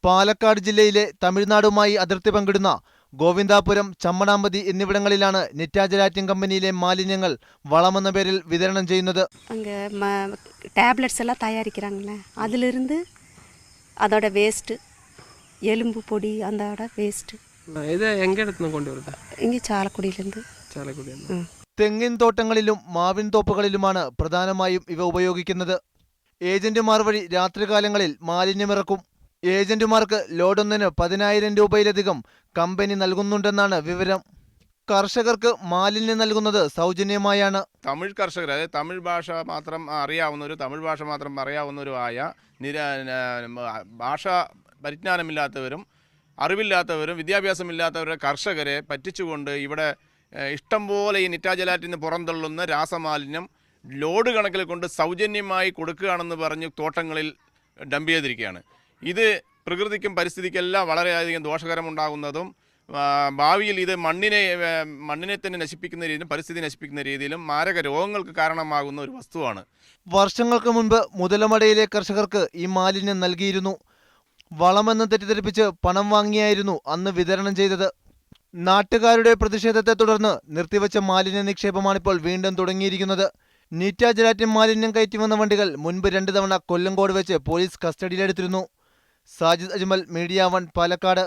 പാലക്കാട് ജില്ലയിലെ തമിഴ്നാടുമായി അതിർത്തി പങ്കിടുന്ന ഗോവിന്ദാപുരം, ചമ്മണാമ്പതി എന്നിവിടങ്ങളിലാണ് നിറ്റാ ജലാറ്റിൻ കമ്പനിയിലെ മാലിന്യങ്ങൾ വളമെന്ന പേരിൽ വിതരണം ചെയ്യുന്നത്. அங்கே டேப்லெட்ஸ் எல்லாம் தயாரிக்கிறாங்களே அதிலிருந்து அதோட வேஸ்ட்டு எலும்பு பொடி அதோட வேஸ்ட்டு ഇത് എങ്ങടുന്ന് കൊണ്ടുവരുന്നത്? இங்கே ചാലക്കുടിയിലിருந்து. തെങ്ങിൻ തോട്ടങ്ങളിലും മാവിൻ തോപ്പുകളിലുമാണ് പ്രധാനമായും ഇവ ഉപയോഗിക്കുന്നത്. ഏജന്റുമാർ വഴി രാത്രികാലങ്ങളിൽ മാലിന്യമിറക്കും. ഏജന്റുമാർക്ക് ലോഡൊന്നിന് 10,000 രൂപയിലധികം കമ്പനി നൽകുന്നുണ്ടെന്നാണ് വിവരം. കർഷകർക്ക് മാലിന്യം നൽകുന്നത് സൗജന്യമായാണ്. തമിഴ് കർഷകർ, അതായത് തമിഴ് ഭാഷ മാത്രം അറിയാവുന്നവരും ആയ ഭാഷ പരിജ്ഞാനമില്ലാത്തവരും അറിവില്ലാത്തവരും വിദ്യാഭ്യാസമില്ലാത്തവരുടെ കർഷകരെ പറ്റിച്ചുകൊണ്ട് ഇവിടെ ഇഷ്ടം പോലെ ഈ നിറ്റാ ജലാറ്റിന് പുറന്തള്ളുന്ന രാസമാലിന്യം ലോഡ് കണക്കിൽ കൊണ്ട് സൗജന്യമായി കൊടുക്കുകയാണെന്ന് പറഞ്ഞ് തോട്ടങ്ങളിൽ ഡംപ് ചെയ്തിരിക്കുകയാണ്. ഇത് പ്രകൃതിക്കും പരിസ്ഥിതിക്കെല്ലാം വളരെയധികം ദോഷകരമുണ്ടാകുന്നതും ഭാവിയിൽ ഇത് മണ്ണിനെ തന്നെ നശിപ്പിക്കുന്ന രീതിയിലും പരിസ്ഥിതി നശിപ്പിക്കുന്ന രീതിയിലും മാരക രോഗങ്ങൾക്ക് കാരണമാകുന്ന ഒരു വസ്തുവാണ്. വർഷങ്ങൾക്ക് മുൻപ് മുതലമടയിലെ കർഷകർക്ക് ഈ മാലിന്യം നൽകിയിരുന്നു. വളമെന്ന് തെറ്റിദ്ധരിപ്പിച്ച് പണം വാങ്ങിയായിരുന്നു അന്ന് വിതരണം ചെയ്തത്. നാട്ടുകാരുടെ പ്രതിഷേധത്തെ തുടർന്ന് നിർത്തിവെച്ച മാലിന്യ നിക്ഷേപമാണിപ്പോൾ വീണ്ടും തുടങ്ങിയിരിക്കുന്നത്. നിറ്റാ ജലാറ്റിൻ മാലിന്യം കയറ്റി വന്ന വണ്ടികൾ മുൻപ് 2 തവണ കൊല്ലങ്കോട് വെച്ച് പോലീസ് കസ്റ്റഡിയിലെടുത്തിരുന്നു. സാജിദ് അജ്മൽ, മീഡിയ 1, പാലക്കാട്.